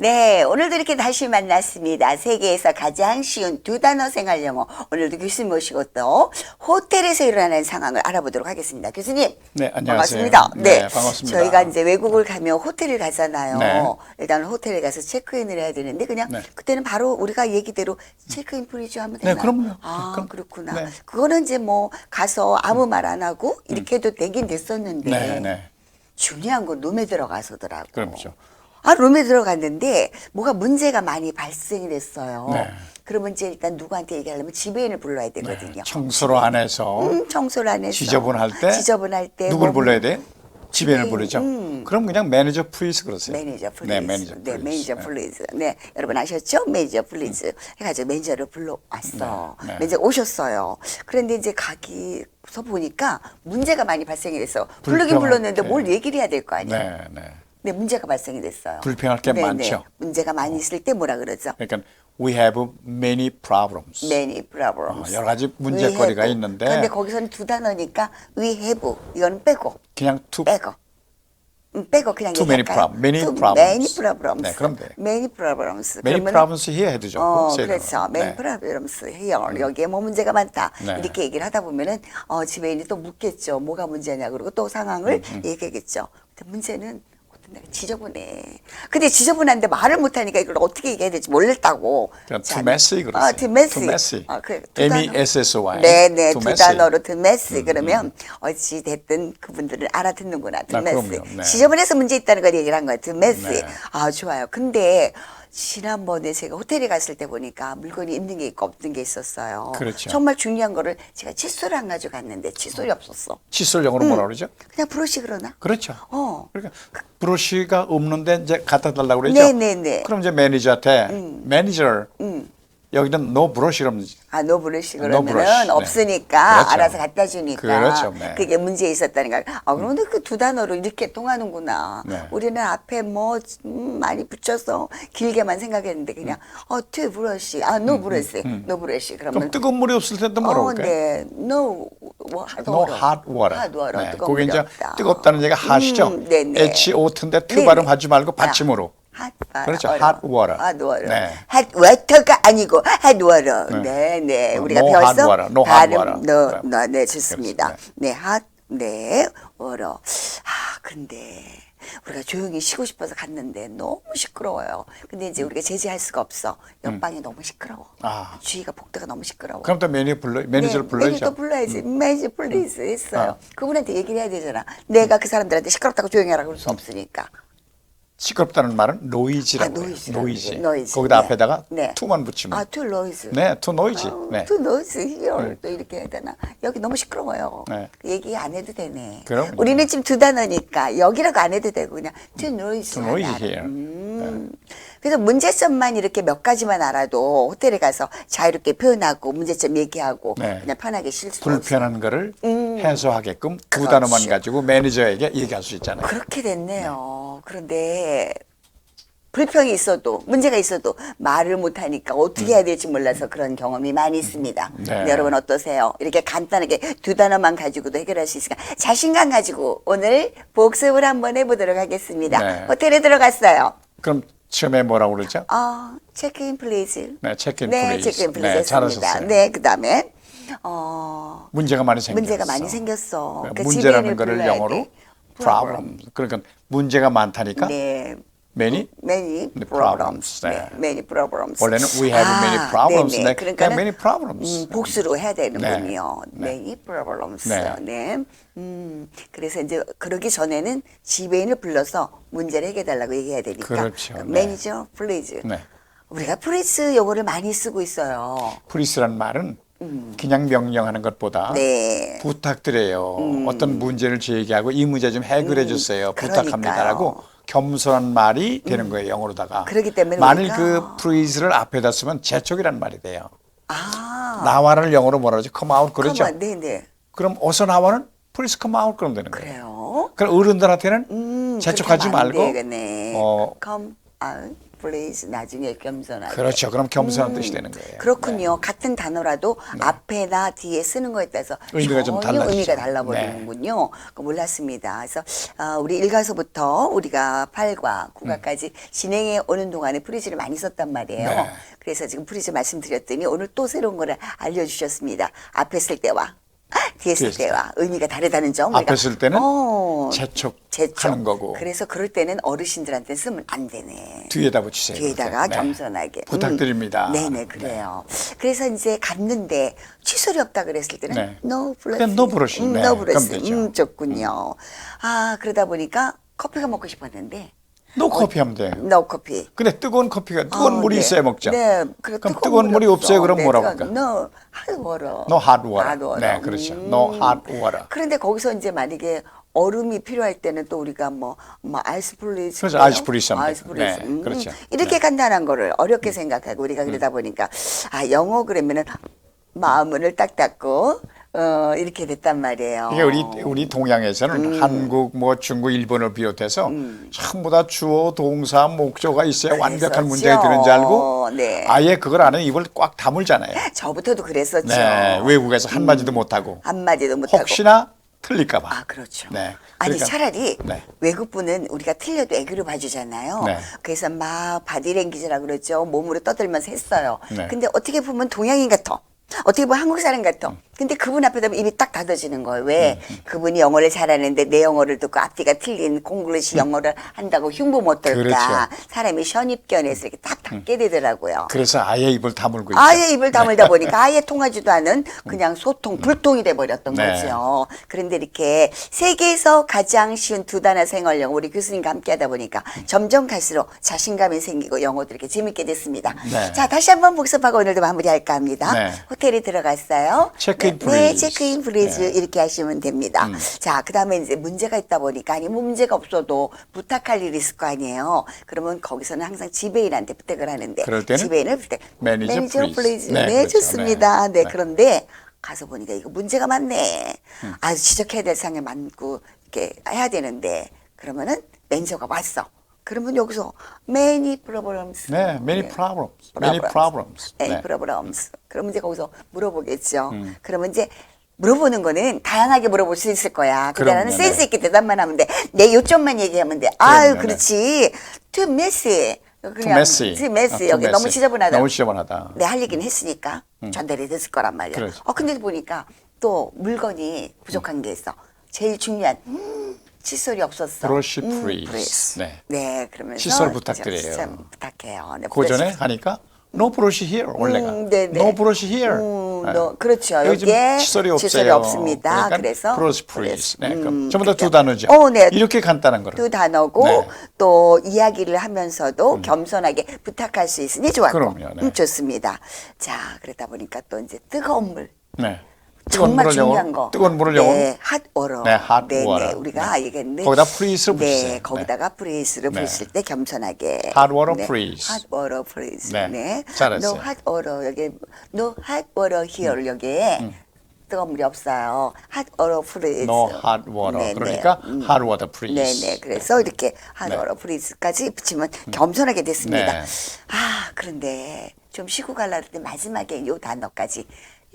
네, 오늘도 이렇게 다시 만났습니다. 세계에서 가장 쉬운 두 단어 생활 영어. 오늘도 교수님 모시고 또 호텔에서 일어나는 상황을 알아보도록 하겠습니다. 교수님. 네, 안녕하세요. 반갑습니다. 네, 반갑습니다. 저희가 이제 외국을 가면 호텔을 가잖아요. 네. 일단 호텔에 가서 체크인을 해야 되는데 그냥 네. 그때는 바로 우리가 얘기대로 체크인 프리즈 하면 되나요? 네, 그럼요. 아, 그럼, 그렇구나. 네. 그거는 이제 뭐 가서 아무 말 안 하고 이렇게 해도 되긴 됐었는데 네, 네. 중요한 건 룸에 들어가서더라고. 그렇죠. 아, 룸에 들어갔는데 뭐가 문제가 많이 발생이 됐어요. 네. 그러면 이제 일단 누구한테 얘기하려면 지배인을 불러야 되거든요. 청소를 안 해서 청소를 안 해서 지저분할 때 누굴 불러야 돼? 지배인을 부르죠. 그럼 그냥 매니저 플리즈 그러세요. 매니저 플리즈. 네, 매니저 네, 플리즈. 매니저 플리즈. 네, 여러분 아셨죠? 매니저 플리즈. 해가지고 매니저를 불러왔어. 네, 네. 매니저 오셨어요. 그런데 이제 가기서 보니까 문제가 많이 발생이 됐어. 부르긴 불평할 불렀는데 때. 뭘 얘기를 해야 될 거 아니에요. 네, 네. 네, 문제가 발생이 됐어요. 불평할 게 많죠. 문제가 많이 있을 때 뭐라 그러죠? 그러니까 we have many problems. Many problems. 여러 가지 문제거리가 있는데 그런데 거기서는 두 단어니까 we have 이거는 빼고 그냥 to 빼고 그냥 Too many 얘기할까요? problems. Many Too problems. many problems. 네, 그럼 돼요. Many problems. many 그러면은 problems here 해도 좋고. 그렇죠. Many problems here. 여기에 뭐 문제가 많다. 네. 이렇게 얘기를 하다 보면은 지배인이 또 묻겠죠. 뭐가 문제냐. 그리고 또 상황을 얘기하겠죠. 근데 문제는 내가 지저분해. 근데 지저분한데 말을 못하니까 이걸 어떻게 얘기해야 될지 몰랐다고. 그냥 too messy 그러세요. too messy. Too messy. 그래, M-E-S-S-Y. 네네, too 두 messy. 단어로 too messy. 그러면 어찌 됐든 그분들은 알아듣는구나. too messy. 그럼요. 네. 지저분해서 문제 있다는 걸 얘기를 한 거예요. too messy. 네. 아, 좋아요. 근데 지난번에 제가 호텔에 갔을 때 보니까 물건이 있는 게 있고 없는 게 있었어요. 그렇죠. 정말 중요한 거를 제가 칫솔을 안 가져갔는데 칫솔이 없었어. 칫솔 영어로 뭐라 그러죠? 그냥 브러쉬 그러나? 그렇죠. 어. 그러니까 브러쉬가 없는데 이제 갖다 달라고 그러죠. 네네네. 그럼 이제 매니저한테 매니저 여기는 no brush 그러면 아, 노 브러쉬 노 그러면은 브러쉬. 네. 없으니까 그렇죠. 알아서 갖다 주니까 그렇죠. 네. 그게 문제 있었다는 거야. 아, 그런데 그 두 단어로 이렇게 통하는구나. 네. 우리는 앞에 뭐 많이 붙여서 길게만 생각했는데 그냥 투 브러쉬, 노 브러쉬, 노 브러쉬 그럼 그러면 뜨거운 물이 없을 때도 뭐라고 할까요? 네, no No hot water. hot water. 네, 뜨거운 그게 물이 이제 없다. 뜨겁다는 얘기가 hot이죠. 네네. H-O-T인데 T 네네. 발음하지 말고 받침으로. hot water. 그렇죠. hot water. hot water. 네. hot water가 아니고 hot water. 네, 네. 우리가 No 배웠어. hot water. No hot 발음, water. 네, 좋습니다. 그렇습니다. 네, hot, 네, water. 아, 근데 우리가 조용히 쉬고 싶어서 갔는데 너무 시끄러워요. 근데 이제 우리가 제지할 수가 없어. 옆방이 너무 시끄러워. 아. 주위가 복도가 너무 시끄러워. 그럼 또 매니저를 매니저 불러야죠. 불러야지. 매니저 플리즈 했어요. 그분한테 얘기를 해야 되잖아. 내가 그 사람들한테 시끄럽다고 조용히 하라 그럴 수 없으니까. 시끄럽다는 말은 noisy라고 해요. 노이즈라고 noisy. 그래요. noisy. 거기다 네. 앞에다가 네. to만 붙이면. 아, too noisy. 네, too noisy. 네. too noisy here. 또 이렇게 해야 되나? 여기 너무 시끄러워요. 네. 얘기 안 해도 되네. 그럼요. 우리는 지금 두 단어니까 여기라고 안 해도 되고 그냥 too noisy. too noisy 하나. here. 그래서 문제점만 이렇게 몇 가지만 알아도 호텔에 가서 자유롭게 표현하고 문제점 얘기하고 네. 그냥 편하게 쉴 수 있어요. 불편한 거를 해소하게끔 두 그렇죠. 단어만 가지고 매니저에게 얘기할 수 있잖아요. 그렇게 됐네요. 그런데 불평이 있어도 문제가 있어도 말을 못하니까 어떻게 해야 될지 몰라서 그런 경험이 많이 있습니다. 네. 여러분 어떠세요? 이렇게 간단하게 두 단어만 가지고도 해결할 수 있으니까 자신감 가지고 오늘 복습을 한번 해보도록 하겠습니다. 네. 호텔에 들어갔어요. 그럼 처음에 뭐라고 그러죠? 체크인 플리즈. 네, 체크인 네, 플리즈. 체크인 플리즈 네, 했습니다. 잘하셨어요. 네, 그다음에 문제가 많이 생겼어. 문제가 많이 생겼어. 그러니까 그러니까 문제라는 지배인을 거를 불러야 영어로 돼. problem. 그러니까 문제가 많다니까 네. many many problems. problems. 네. many problems. 원래는 we have many problems. 네네. 네, 그러니까는 many problems. 복수로 해야 되는군요. 네. many problems. 네. 네. 그래서 이제 그러기 전에는 지배인을 불러서 문제를 해결해달라고 얘기해야 되니까. 그렇죠. 네. 매니저, 플리즈. 네. 우리가 프리스 용어를 많이 쓰고 있어요. 프리스란 말은 그냥 명령하는 것보다 네. 부탁드려요. 어떤 문제를 제기하고 이 문제 좀 해결해 주세요. 그러니까요. 부탁합니다라고 겸손한 말이 되는 거예요. 영어로다가. 그렇기 때문에 만일 우리가- 그 프리즈를 앞에다 쓰면 재촉이라는 말이 돼요. 아. 나와를 영어로 뭐라 그러죠? come out 그러죠. 네네. 그럼 어서 나와는 please come out 그러면 되는 거예요. 그래요. 그럼 어른들한테는 재촉하지 그렇게 하면 안 말고 되겠네. 어, come out. please 나중에 겸손하게. 그렇죠. 그럼 겸손한 뜻이 되는 거예요. 그렇군요. 같은 단어라도 앞에나 뒤에 쓰는 거에 따라서 의미가 좀 전혀 달라지죠. 의미가 달라버리는군요. 그거 몰랐습니다. 그래서 우리 일가서부터 우리가 8과 9가까지 진행해 오는 동안에 프리즈를 많이 썼단 말이에요. 네. 그래서 지금 프리즈 말씀드렸더니 오늘 또 새로운 거를 알려주셨습니다. 앞에 쓸 때와 뒤에 쓸 때와 의미가 다르다는 점. 앞에 쓸 때는 재촉. 재촉하는 거고 그래서 그럴 때는 어르신들한테 쓰면 안 되네. 뒤에다 붙이세요. 뒤에다가 네. 겸손하게. 부탁드립니다. 네네, 그래요. 그래서 이제 갔는데 취소리 없다 그랬을 때는 네. no 그냥 blessing. no blessing. 네, no 그럼 blessing. 되죠. 좋군요. 그러다 보니까 커피가 먹고 싶었는데 노 커피 하면 돼. no 커피. 근데 뜨거운 뜨거운 물이 네. 있어야 먹죠. 네. 그럼 뜨거운 물이 없어요. 그럼 뭐라고 할까? no hot water. No hot water. hot water. 네, 그렇죠. No hot water. 그런데 거기서 이제 만약에 얼음이 필요할 때는 또 우리가 뭐 아이스 플리즈. 그래서 아이스 플리즈 하면 아이스 돼요. 플리즈. 네, 그렇죠. 이렇게 간단한 거를 어렵게 생각하고 우리가 그러다 보니까 영어 그러면은 마음문을 딱 닫고 이렇게 됐단 말이에요. 이게 우리 동양에서는 한국, 뭐 중국, 일본을 비롯해서 전부 다 주어, 동사, 목조가 있어야 완벽한 문장이 되는 줄 알고 네. 아예 그걸 안에 입을 꽉 다물잖아요. 저부터도 그랬었죠. 네, 외국에서 한마디도 못하고 한마디도 못하고. 혹시나 틀릴까봐. 그렇죠. 네. 아니 그러니까, 차라리 네. 외국분은 우리가 틀려도 애교를 봐주잖아요. 네. 그래서 막 바디랭귀지라 그러죠. 몸으로 떠들면서 했어요. 네. 근데 어떻게 보면 동양인 같아. 어떻게 보면 한국 사람 같아. 근데 그분 앞에 되면 입이 딱 닫아지는 거예요. 왜? 그분이 영어를 잘하는데 내 영어를 듣고 앞뒤가 틀린 공글리시 영어를 한다고 흉보 못 들까. 그렇죠. 사람이 선입견에서 이렇게 딱 닫게 되더라고요. 그래서 아예 입을 다물고 있죠. 아예 입을 다물다 보니까 아예 통하지도 않은 그냥 소통, 불통이 돼버렸던 네. 거죠. 그런데 이렇게 세계에서 가장 쉬운 두 단어 생활 영어 우리 교수님과 함께 하다 보니까 점점 갈수록 자신감이 생기고 영어도 이렇게 재밌게 됐습니다. 네. 자, 다시 한번 복습하고 오늘도 마무리할까 합니다. 네. 호텔에 들어갔어요. 체크인 네, 프리즈. 체크인 프리즈 이렇게 하시면 됩니다. 자, 그 다음에 이제 문제가 있다 보니까 아니 문제가 없어도 부탁할 일이 있을 거 아니에요. 그러면 거기서는 항상 지배인한테 부탁을 하는데 그럴 때는 지배인을 부탁. 매니저 플리즈. 네, 네, 그렇죠. 좋습니다. 네. 네, 그런데 가서 보니까 이거 문제가 많네. 아주 지적해야 될 사항이 많고 이렇게 해야 되는데 그러면은 매니저가 왔어. 그러면 여기서 many problems. 네, many problems. Many problems. many 네. problems. 그러면 이제 거기서 물어보겠죠. 그러면 이제 물어보는 거는 다양하게 물어볼 수 있을 거야. 그 그럼요, 다음에 센스 네. 있게 대답만 하면 돼. 내 요점만 얘기하면 돼. 아유, 그럼요, 네. 그렇지. too messy. Too messy. too messy. too 여기 너무 messy. 지저분하다. 너무 지저분하다. 내 할 얘기는 했으니까 전달이 됐을 거란 말이야. 그렇죠. 근데 보니까 또 물건이 부족한 게 있어. 제일 중요한 칫솔이 없었어. 브러쉬 프리즈. 네. 네, 그러면서 칫솔 부탁드려요. 칫솔 부탁해요. 네, 그 전에 브러쉬. 하니까 no brush here 원래가 네네. no brush here. 그렇죠. 여기 지금 여기에 칫솔이 없어요. 칫솔이 없습니다. 그러니까 그래서 brush please. 네, 그럼 전부 그렇죠. 다 두 단어죠. 네. 이렇게 간단한 거를. 두 단어고 네. 또 이야기를 하면서도 겸손하게 부탁할 수 있으니 좋았고. 그럼요, 네. 좋습니다. 자, 그러다 보니까 또 이제 뜨거운 물. 네. 뜨거운 정말 물을 중요한 영어로. 거. 뜨거운 물을 영어로. 네, 핫 워터. 네, hot water. 우리가 네. 얘기했는데 거기다 프리즈를 붙이세요. 네, 거기다가 프리즈를 네. 붙일 때 겸손하게. hot water please. hot water please. 네, 네. 잘했어요. No hot water 여기 no hot water here 여기에 뜨거운 물이 없어요. hot water please. no hot water. 네, 그러니까 네. hot water please. 네네. 그래서 이렇게 hot 네. water please까지 붙이면 겸손하게 됐습니다. 네. 그런데 좀 쉬고 가려고 때 마지막에 요 단어까지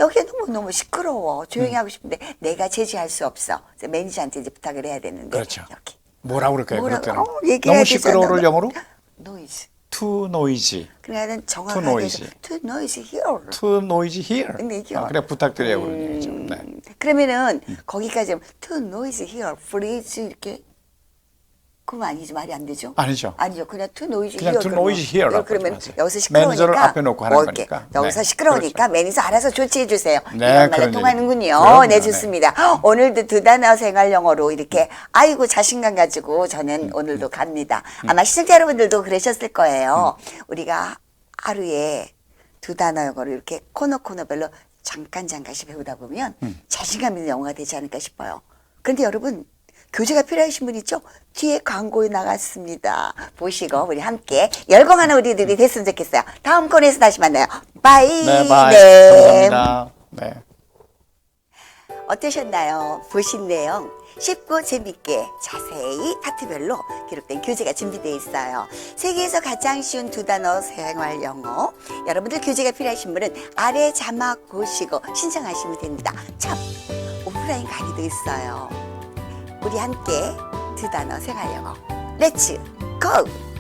여기에 너무너무 시끄러워. 조용히 하고 싶은데 내가 제지할 수 없어. 그래서 매니저한테 이제 부탁을 해야 되는데 그렇죠. 여기. 뭐라고 그럴까요? 그럴 때는 얘기해야 너무 되잖아. 시끄러워를 영어로 noise. too noisy. 그러니까 정확하게 Too noisy. too noisy here. too noisy here. 네, here. 그래 부탁드려요 그런 얘기죠. 네. 그러면은 거기까지 하면 too noisy here. freeze 이렇게 그럼 아니지 말이 안 되죠? 아니죠. 아니죠. 그냥 too noisy 그냥 here. too noisy here라고 그러면 하지 마세요. 여기서 시끄러우니까 매니저를 앞에 놓고 하는 이렇게 거니까. 여기서 네, 시끄러우니까 매니저 알아서 조치해 주세요. 네, 이런 말로 그런 통하는군요. 얘기. 그럼요, 네, 네. 좋습니다. 오늘도 두 단어 생활 영어로 이렇게 아이고 자신감 가지고 저는 오늘도 갑니다. 아마 시청자 여러분들도 그러셨을 거예요. 우리가 하루에 두 단어 영어를 이렇게 코너별로 잠깐씩 배우다 보면 자신감 있는 영어가 되지 않을까 싶어요. 그런데 여러분 교재가 필요하신 분 있죠? 뒤에 광고에 나갔습니다. 보시고 우리 함께 열광하는 우리들이 됐으면 좋겠어요. 다음 코너에서 다시 만나요. 바이. 네, 바이. 네. 감사합니다. 네. 어떠셨나요? 보신 내용 쉽고 재밌게 자세히 파트별로 기록된 교재가 준비되어 있어요. 세계에서 가장 쉬운 두 단어 생활 영어. 여러분들 교재가 필요하신 분은 아래 자막 보시고 신청하시면 됩니다. 참, 오프라인 강의도 있어요. 우리 함께 두 단어 생활 영어. 렛츠 고!